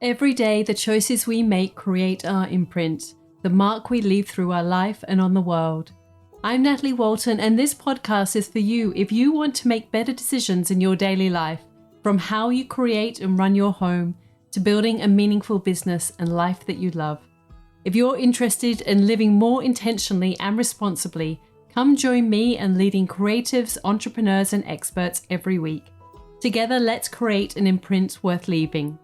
Every day, the choices we make create our imprint, the mark we leave through our life and on the world. I'm Natalie Walton, and this podcast is for you if you want to make better decisions in your daily life, from how you create and run your home to building a meaningful business and life that you love. If you're interested in living more intentionally and responsibly, come join me and leading creatives, entrepreneurs, and experts every week. Together, let's create an imprint worth leaving.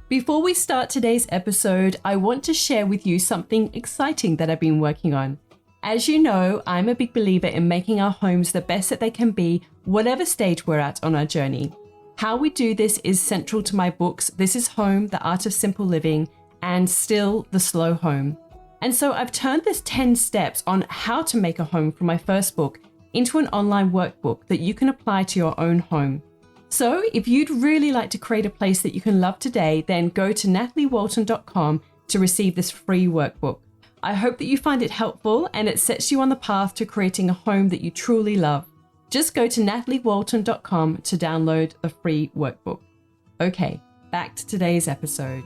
Before we start today's episode, I want to share with you something exciting that I've been working on. As you know, I'm a big believer in making our homes the best that they can be, whatever stage we're at on our journey. How we do this is central to my books, This Is Home, The Art of Simple Living, and Still the Slow Home. And so I've turned this 10 steps on how to make a home from my first book into an online workbook that you can apply to your own home. So if you'd really like to create a place that you can love today, then go to nataliewalton.com to receive this free workbook. I hope that you find it helpful and it sets you on the path to creating a home that you truly love. Just go to nataliewalton.com to download the free workbook. Okay, back to today's episode.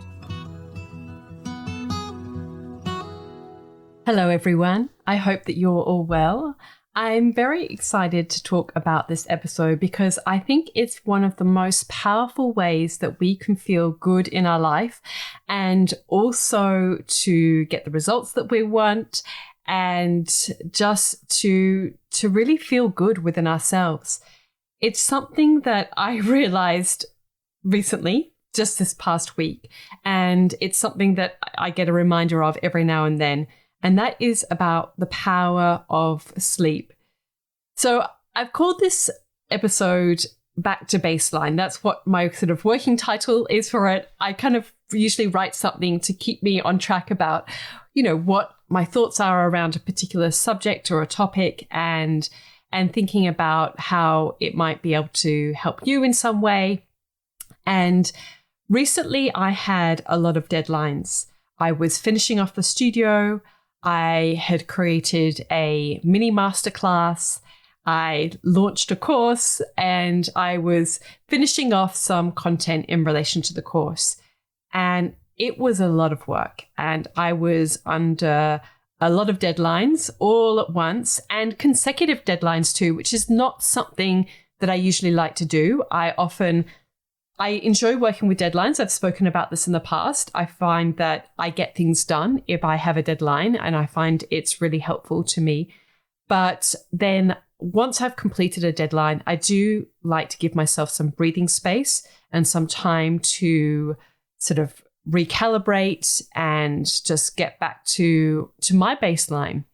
Hello everyone, I hope that you're all well. I'm very excited to talk about this episode because I think it's one of the most powerful ways that we can feel good in our life and also to get the results that we want and just to really feel good within ourselves. It's something that I realized recently, just this past week, and it's something that I get a reminder of every now and then. And that is about the power of sleep. So I've called this episode Back to Baseline. That's what my sort of working title is for it. I kind of usually write something to keep me on track about, what my thoughts are around a particular subject or a topic and thinking about how it might be able to help you in some way. And recently I had a lot of deadlines. I was finishing off the studio. I had created a mini masterclass. I launched a course and I was finishing off some content in relation to the course. And it was a lot of work and I was under a lot of deadlines all at once and consecutive deadlines too, which is not something that I usually like to do. I enjoy working with deadlines. I've spoken about this in the past. I find that I get things done if I have a deadline, and I find it's really helpful to me. But then once I've completed a deadline, I do like to give myself some breathing space and some time to sort of recalibrate and just get back to my baseline.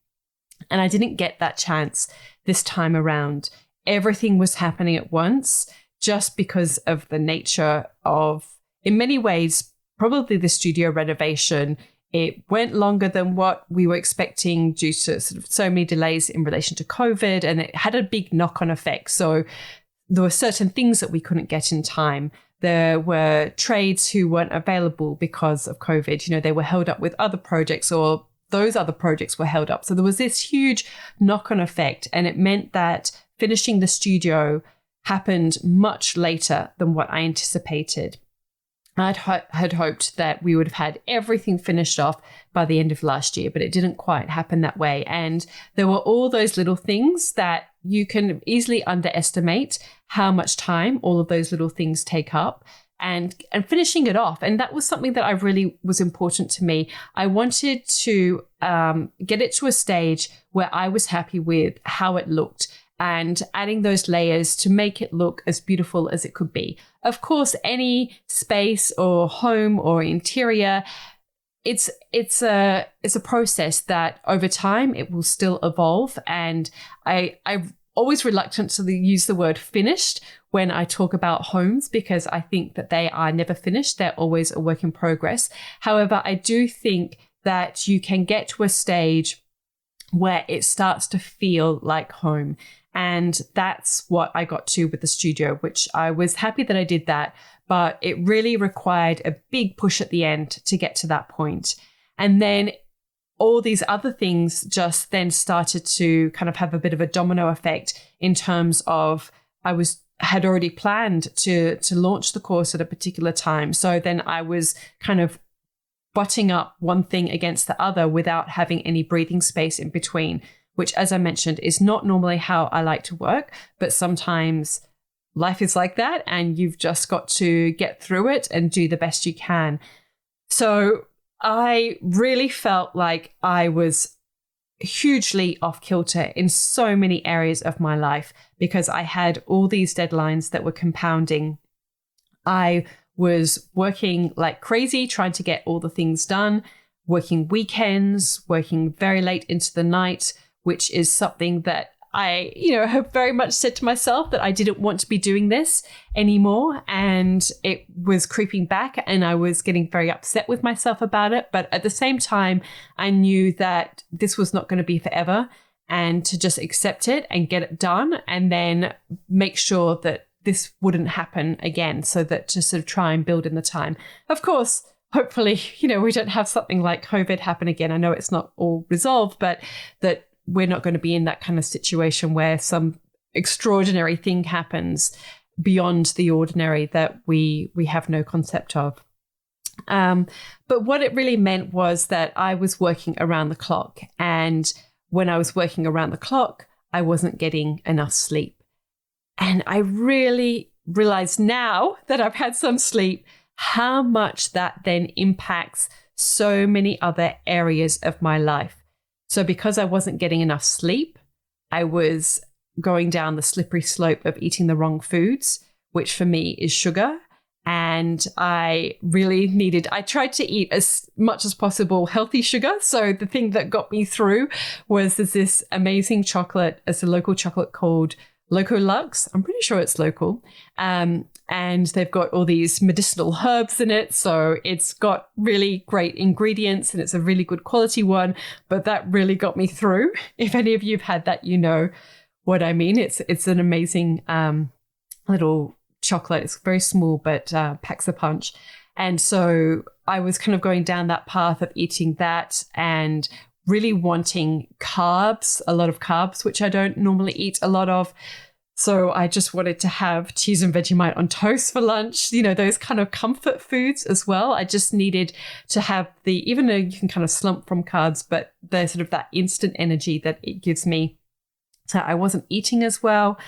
And I didn't get that chance this time around. Everything was happening at once, just because of the nature of, in many ways, probably the studio renovation. It went longer than what we were expecting due to sort of so many delays in relation to COVID, and it had a big knock-on effect. So there were certain things that we couldn't get in time. There were trades who weren't available because of COVID. They were held up with other projects, or those other projects were held up. So there was this huge knock-on effect, and it meant that finishing the studio happened much later than what I anticipated. I had hoped that we would have had everything finished off by the end of last year, but it didn't quite happen that way. And there were all those little things that you can easily underestimate how much time all of those little things take up and finishing it off. And that was something that I really was important to me. I wanted to get it to a stage where I was happy with how it looked, and adding those layers to make it look as beautiful as it could be. Of course, any space or home or interior, it's a process that over time it will still evolve. And I'm always reluctant to use the word finished when I talk about homes, because I think that they are never finished. They're always a work in progress. However, I do think that you can get to a stage where it starts to feel like home. And that's what I got to with the studio, which I was happy that I did that, but it really required a big push at the end to get to that point. And then all these other things just then started to kind of have a bit of a domino effect in terms of I was had already planned to launch the course at a particular time. So then I was kind of butting up one thing against the other without having any breathing space in between, which, as I mentioned, is not normally how I like to work, but sometimes life is like that and you've just got to get through it and do the best you can. So I really felt like I was hugely off kilter in so many areas of my life because I had all these deadlines that were compounding. I was working like crazy, trying to get all the things done, working weekends, working very late into the night, which is something that I, have very much said to myself that I didn't want to be doing this anymore. And it was creeping back and I was getting very upset with myself about it. But at the same time, I knew that this was not going to be forever and to just accept it and get it done and then make sure that this wouldn't happen again. So that to sort of try and build in the time. Of course, hopefully, we don't have something like COVID happen again. I know it's not all resolved, but that we're not going to be in that kind of situation where some extraordinary thing happens beyond the ordinary that we have no concept of. But what it really meant was that I was working around the clock. And when I was working around the clock, I wasn't getting enough sleep. And I really realize now that I've had some sleep, how much that then impacts so many other areas of my life. So because I wasn't getting enough sleep, I was going down the slippery slope of eating the wrong foods, which for me is sugar. And I tried to eat as much as possible healthy sugar. So the thing that got me through was there's this amazing chocolate. It's a local chocolate called Loco Lux. I'm pretty sure it's local. And they've got all these medicinal herbs in it. So it's got really great ingredients and it's a really good quality one. But that really got me through. If any of you have had that, you know what I mean. It's an amazing little chocolate. It's very small, but packs a punch. And so I was kind of going down that path of eating that and really wanting carbs, a lot of carbs, which I don't normally eat a lot of. So I just wanted to have cheese and Vegemite on toast for lunch, those kind of comfort foods as well. I just needed to have even though you can kind of slump from carbs, but there's sort of that instant energy that it gives me. So I wasn't eating as well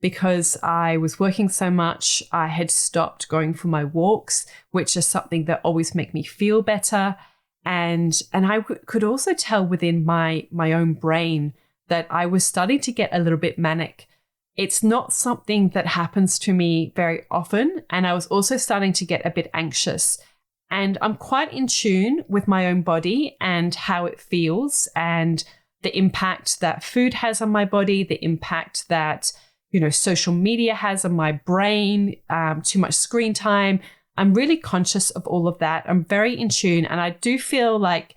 because I was working so much. I had stopped going for my walks, which is something that always make me feel better. And I could also tell within my own brain that I was starting to get a little bit manic. It's not something that happens to me very often. And I was also starting to get a bit anxious. And I'm quite in tune with my own body and how it feels and the impact that food has on my body, the impact that, social media has on my brain, too much screen time. I'm really conscious of all of that. I'm very in tune. And I do feel like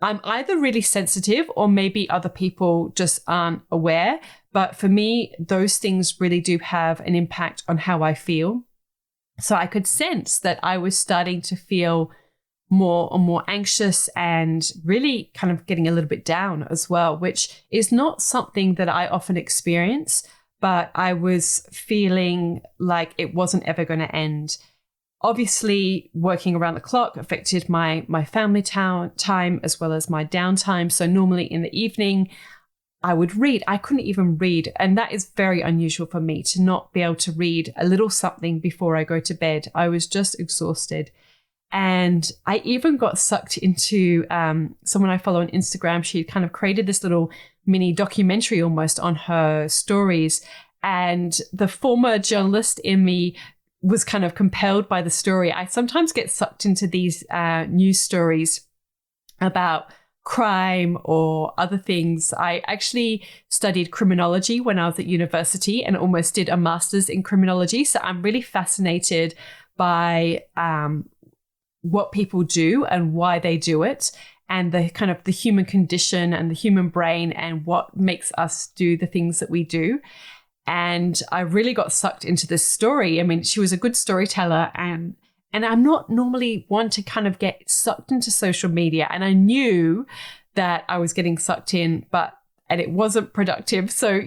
I'm either really sensitive or maybe other people just aren't aware. But for me, those things really do have an impact on how I feel. So I could sense that I was starting to feel more and more anxious and really kind of getting a little bit down as well, which is not something that I often experience, but I was feeling like it wasn't ever going to end. Obviously, working around the clock affected my family time as well as my downtime. So normally in the evening, I would read. I couldn't even read. And that is very unusual for me to not be able to read a little something before I go to bed. I was just exhausted. And I even got sucked into someone I follow on Instagram. She kind of created this little mini documentary almost on her stories. And the former journalist in me was kind of compelled by the story. I sometimes get sucked into these news stories about crime or other things. I actually studied criminology when I was at university and almost did a master's in criminology. So I'm really fascinated by what people do and why they do it and the kind of the human condition and the human brain and what makes us do the things that we do. And I really got sucked into this story. I mean, she was a good storyteller and I'm not normally one to kind of get sucked into social media. And I knew that I was getting sucked in, and it wasn't productive. So,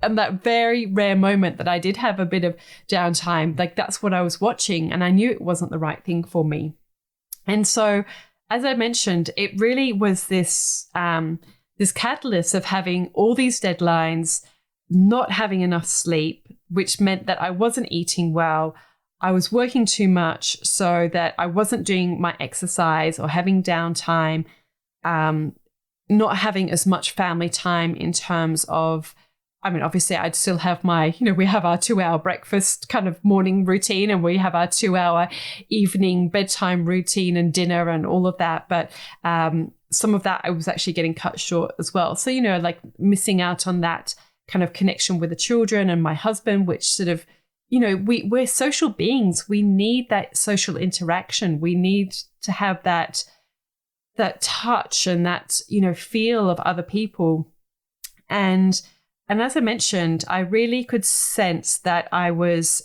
and that very rare moment that I did have a bit of downtime, like that's what I was watching, and I knew it wasn't the right thing for me. And so, as I mentioned, it really was this this catalyst of having all these deadlines, not having enough sleep, which meant that I wasn't eating well. I was working too much so that I wasn't doing my exercise or having downtime, not having as much family time in terms of, I mean, obviously I'd still have my, we have our 2-hour breakfast kind of morning routine, and we have our 2-hour evening bedtime routine and dinner and all of that. But some of that I was actually getting cut short as well. So, like missing out on that kind of connection with the children and my husband, which sort of, we're social beings. We need that social interaction. We need to have that touch and that, feel of other people. And as I mentioned, I really could sense that I was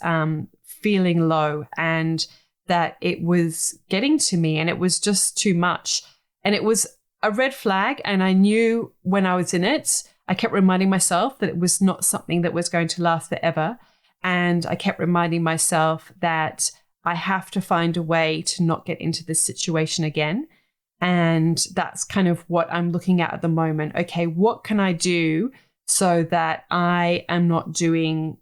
feeling low and that it was getting to me, and it was just too much. And it was a red flag. And I knew when I was in it, I kept reminding myself that it was not something that was going to last forever. And I kept reminding myself that I have to find a way to not get into this situation again. And that's kind of what I'm looking at the moment. Okay, what can I do so that I am not doing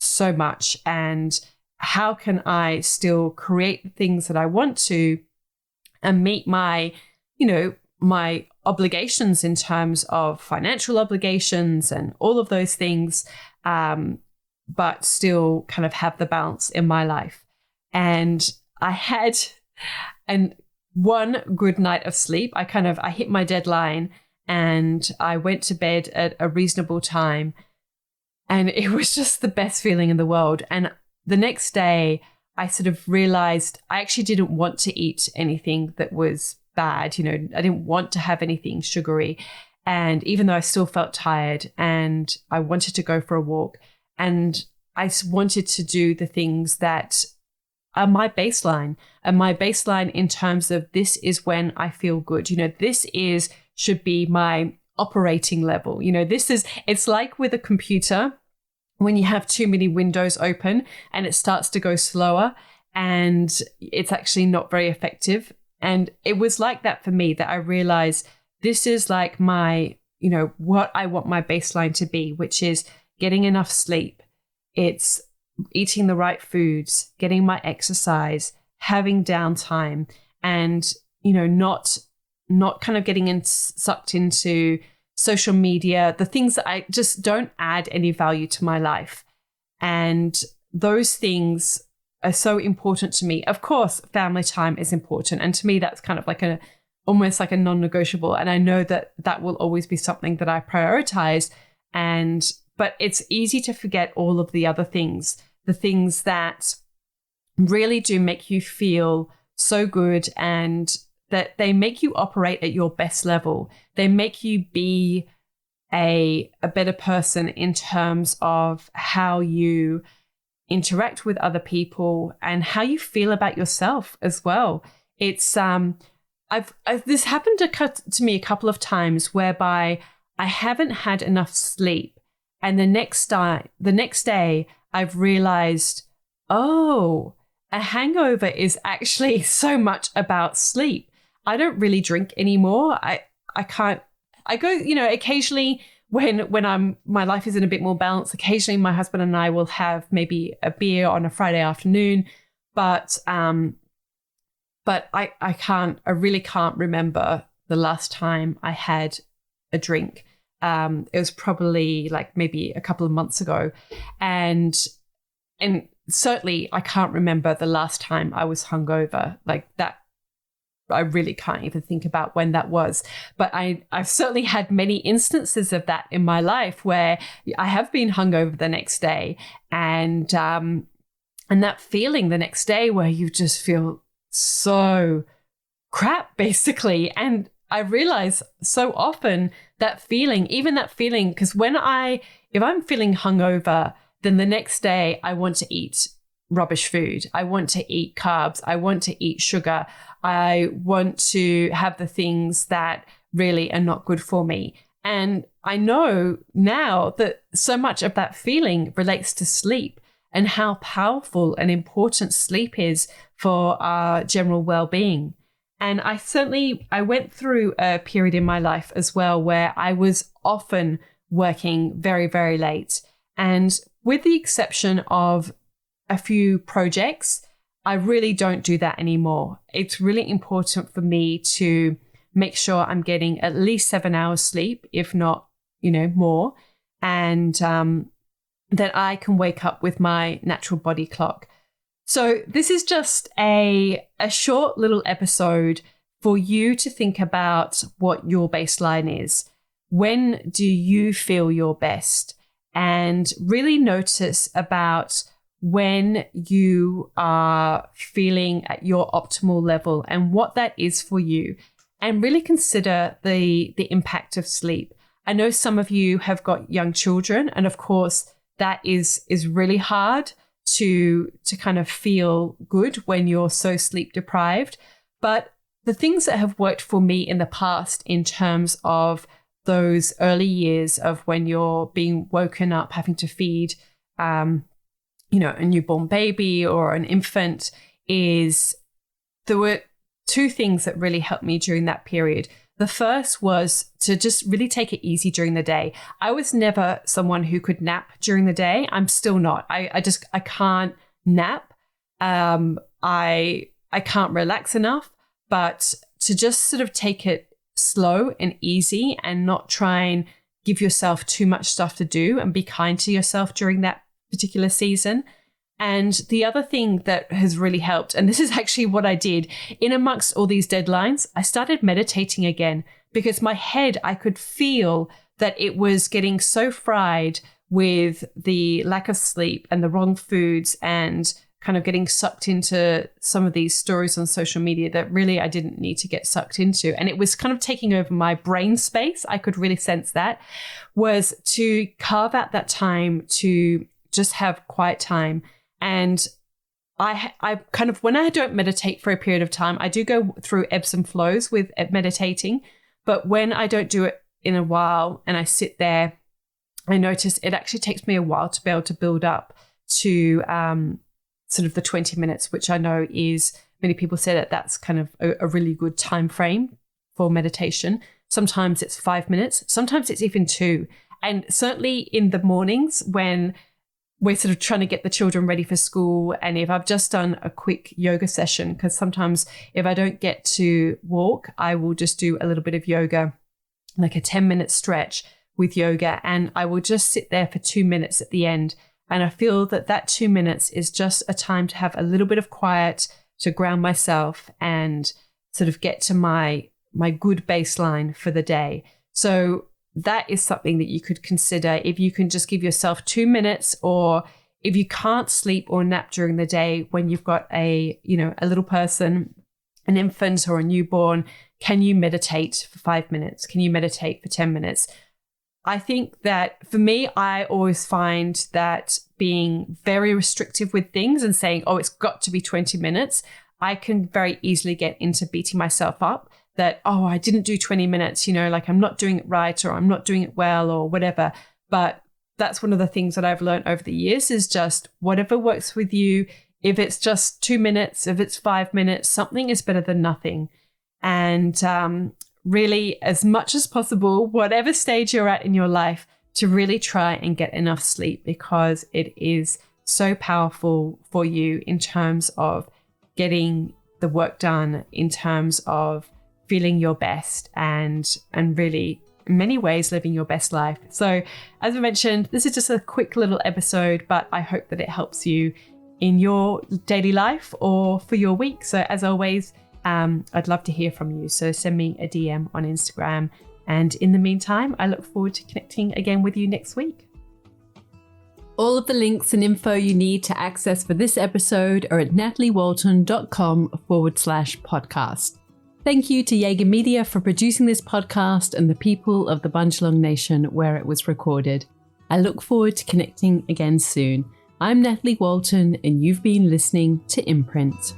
so much? And how can I still create the things that I want to and meet my, my obligations in terms of financial obligations and all of those things, but still kind of have the balance in my life. And I had one good night of sleep. I hit my deadline and I went to bed at a reasonable time, and it was just the best feeling in the world. And the next day I sort of realized I actually didn't want to eat anything that was bad. I didn't want to have anything sugary. And even though I still felt tired and I wanted to go for a walk, and I wanted to do the things that are my baseline, and my baseline in terms of this is when I feel good. This should be my operating level. It's like with a computer, when you have too many windows open and it starts to go slower and it's actually not very effective. And it was like that for me, that I realized this is like my, what I want my baseline to be, which is getting enough sleep. It's eating the right foods, getting my exercise, having downtime, and, not kind of getting sucked into social media, the things that I just don't add any value to my life. And those things are so important to me. Of course, family time is important. And to me, that's kind of like almost like a non-negotiable. And I know that that will always be something that I prioritize. But it's easy to forget all of the other things, the things that really do make you feel so good, and that they make you operate at your best level. They make you be a better person in terms of how you interact with other people and how you feel about yourself as well. It's this happened to me a couple of times whereby I haven't had enough sleep, and the next day I've realized, oh, a hangover is actually so much about sleep. I don't really drink anymore. I can't. I go, occasionally when my life is in a bit more balance. Occasionally, my husband and I will have maybe a beer on a Friday afternoon, but I really can't remember the last time I had a drink. It was probably like maybe a couple of months ago, and certainly I can't remember the last time I was hungover like that. I really can't even think about when that was. But I've certainly had many instances of that in my life where I have been hungover the next day, and that feeling the next day where you just feel so crap, basically. And I realize so often that feeling, because if I'm feeling hungover, then the next day I want to eat rubbish food. I want to eat carbs. I want to eat sugar. I want to have the things that really are not good for me. And I know now that so much of that feeling relates to sleep and how powerful and important sleep is for our general well-being. And I went through a period in my life as well where I was often working very, very late. And with the exception of a few projects, I really don't do that anymore. It's really important for me to make sure I'm getting at least 7 hours sleep, if not, more. And that I can wake up with my natural body clock. So this is just a short little episode for you to think about what your baseline is. When do you feel your best? And really notice about when you are feeling at your optimal level and what that is for you. And really consider the impact of sleep. I know some of you have got young children, and of course that is really hard to kind of feel good when you're so sleep deprived. But the things that have worked for me in the past in terms of those early years of when you're being woken up, having to feed, a newborn baby or an infant, is there were two things that really helped me during that period. The first was to just really take it easy during the day. I was never someone who could nap during the day. I'm still not. I can't nap. I can't relax enough, but to just sort of take it slow and easy and not try and give yourself too much stuff to do and be kind to yourself during that particular season. And the other thing that has really helped, and this is actually what I did in amongst all these deadlines, I started meditating again because my head, I could feel that it was getting so fried with the lack of sleep and the wrong foods and kind of getting sucked into some of these stories on social media that really I didn't need to get sucked into. And it was kind of taking over my brain space. I could really sense that, was to carve out that time to just have quiet time. And I kind of, when I don't meditate for a period of time, I do go through ebbs and flows with meditating. But when I don't do it in a while and I sit there, I notice it actually takes me a while to be able to build up to sort of the 20 minutes, which I know is, many people say that that's kind of a really good time frame for meditation. Sometimes it's 5 minutes, sometimes it's even 2. And certainly in the mornings when we're sort of trying to get the children ready for school, and if I've just done a quick yoga session, because sometimes if I don't get to walk, I will just do a little bit of yoga, like a 10-minute stretch with yoga, and I will just sit there for 2 minutes at the end. And I feel that that 2 minutes is just a time to have a little bit of quiet, to ground myself and sort of get to my good baseline for the day. So that is something that you could consider if you can just give yourself 2 minutes, or if you can't sleep or nap during the day when you've got a little person, an infant or a newborn, can you meditate for 5 minutes? Can you meditate for 10 minutes? I think that for me, I always find that being very restrictive with things and saying, oh, it's got to be 20 minutes, I can very easily get into beating myself up that, oh, I didn't do 20 minutes, like I'm not doing it right, or I'm not doing it well, or whatever. But that's one of the things that I've learned over the years is just whatever works with you. If it's just 2 minutes, if it's 5 minutes, something is better than nothing. And really, as much as possible, whatever stage you're at in your life, to really try and get enough sleep, because it is so powerful for you in terms of getting the work done, in terms of feeling your best, and really in many ways living your best life. So as I mentioned, this is just a quick little episode, but I hope that it helps you in your daily life or for your week. So as always, I'd love to hear from you. So send me a DM on Instagram. And in the meantime, I look forward to connecting again with you next week. All of the links and info you need to access for this episode are at nataliewalton.com/podcast. Thank you to Jaeger Media for producing this podcast and the people of the Bundjalung Nation where it was recorded. I look forward to connecting again soon. I'm Natalie Walton, and you've been listening to Imprint.